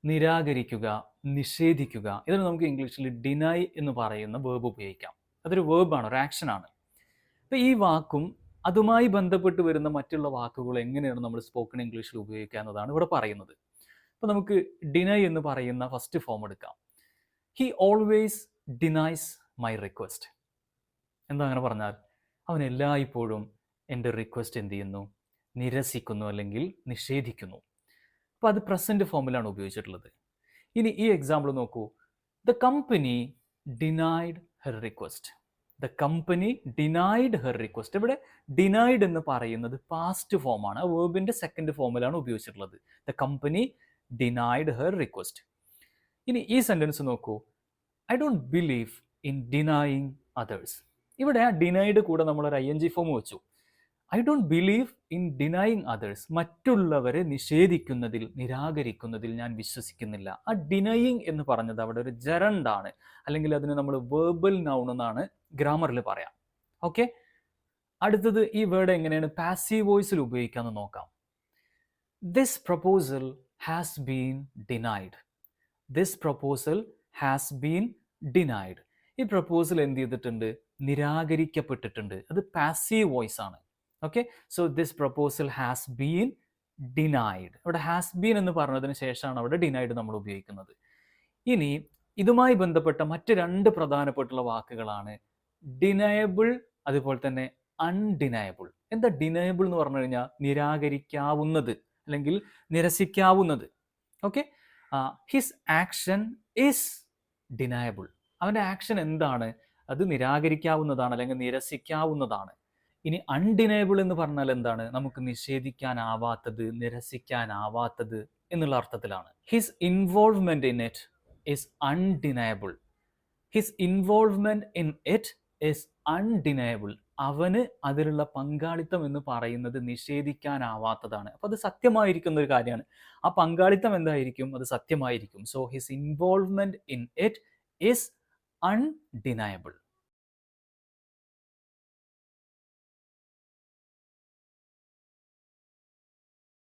നിരാകരിക്കുക, നിഷേധിക്കുക. ഇതിന് നമുക്ക് ഇംഗ്ലീഷിൽ ഡിനൈ എന്ന് പറയുന്ന വേർബ് ഉപയോഗിക്കാം. അതൊരു വേർബാണ്, ഒരു ആക്ഷനാണ്. അപ്പോൾ ഈ വാക്കും അതുമായി ബന്ധപ്പെട്ട് വരുന്ന മറ്റുള്ള വാക്കുകൾ എങ്ങനെയാണ് നമ്മൾ സ്പോക്കൺ ഇംഗ്ലീഷിൽ ഉപയോഗിക്കുക എന്നതാണ് ഇവിടെ പറയുന്നത്. അപ്പോൾ നമുക്ക് ഡിനൈ എന്ന് പറയുന്ന ഫസ്റ്റ് ഫോം എടുക്കാം. He always denies my request. എന്താ അങ്ങനെ പറഞ്ഞാൽ? അവൻ എല്ലായ്പ്പോഴും എൻ്റെ റിക്വസ്റ്റ് എന്ത് ചെയ്യുന്നു? നിരസിക്കുന്നു അല്ലെങ്കിൽ നിഷേധിക്കുന്നു. അപ്പോൾ അത് പ്രസൻറ്റ് ഫോമിലാണ് ഉപയോഗിച്ചിട്ടുള്ളത്. ഇനി ഈ എക്സാമ്പിൾ നോക്കൂ. The company denied her request. The company denied her request. ഇവിടെ ഡിനൈഡ് എന്ന് പറയുന്നത് പാസ്റ്റ് ഫോമാണ്. ആ വേർബിൻ്റെ സെക്കൻഡ് ഫോമിലാണ് ഉപയോഗിച്ചിട്ടുള്ളത്. The company denied her request. ഇനി ഈ സെൻറ്റൻസ് നോക്കൂ. I don't believe in denying others. ഇവിടെ ആ ഡിനൈഡ് കൂടെ നമ്മളൊരു ING ഫോം വെച്ചു. I don't believe in denying others. മറ്റുള്ളവരെ നിഷേധിക്കുന്നതിൽ, നിരാകരിക്കുന്നതിൽ ഞാൻ വിശ്വസിക്കുന്നില്ല. ആ ഡിനൈയിങ് എന്ന് പറഞ്ഞത് അവിടെ ഒരു ജെറണ്ടാണ്, അല്ലെങ്കിൽ അതിന് നമ്മൾ വേർബൽ നൗൺ എന്നാണ് ഗ്രാമറിൽ പറയാം. ഓക്കെ, അടുത്തത് ഈ വേർഡ് എങ്ങനെയാണ് പാസീവ് വോയിസിൽ ഉപയോഗിക്കാമെന്ന് നോക്കാം. This proposal has been denied. This proposal has been denied. ഈ പ്രപ്പോസൽ എന്ത് ചെയ്തിട്ടുണ്ട്? നിരാകരിക്കപ്പെട്ടിട്ടുണ്ട്. അത് പാസീവ് വോയിസ് ആണ്. Okay, so this proposal has been denied. ഇവിടെ ഹാസ് ബീൻ എന്ന് പറഞ്ഞതിന് ശേഷമാണ് അവിടെ ഡിനൈഡ് നമ്മൾ ഉപയോഗിക്കുന്നത്. ഇനി ഇതുമായി ബന്ധപ്പെട്ട മറ്റ് രണ്ട് പ്രധാനപ്പെട്ടുള്ള വാക്കുകളാണ് ഡിനയബിൾ, അതുപോലെ തന്നെ അൺഡിനയബിൾ. എന്താ ഡിനയബിൾ എന്ന് പറഞ്ഞു കഴിഞ്ഞാൽ? നിരാകരിക്കാവുന്നത് അല്ലെങ്കിൽ നിരസിക്കാവുന്നത്. Okay, his action is deniable. അവൻ്റെ ആക്ഷൻ എന്താണ്? അത് നിരാകരിക്കാവുന്നതാണ് അല്ലെങ്കിൽ നിരസിക്കാവുന്നതാണ്. ഇനി അൺഡിനയബിൾ എന്ന് പറഞ്ഞാൽ എന്താണ്? നമുക്ക് നിഷേധിക്കാനാവാത്തത്, നിരസിക്കാനാവാത്തത് എന്നുള്ള അർത്ഥത്തിലാണ്. His involvement in it is undeniable. His involvement in it is undeniable. അവന് അതിലുള്ള പങ്കാളിത്തം എന്ന് പറയുന്നത് നിഷേധിക്കാനാവാത്തതാണ്. അപ്പോൾ അത് സത്യമായിരിക്കുന്ന ഒരു കാര്യമാണ്. ആ പങ്കാളിത്തം എന്തായിരിക്കും? അത് സത്യമായിരിക്കും. So his involvement in it is undeniable.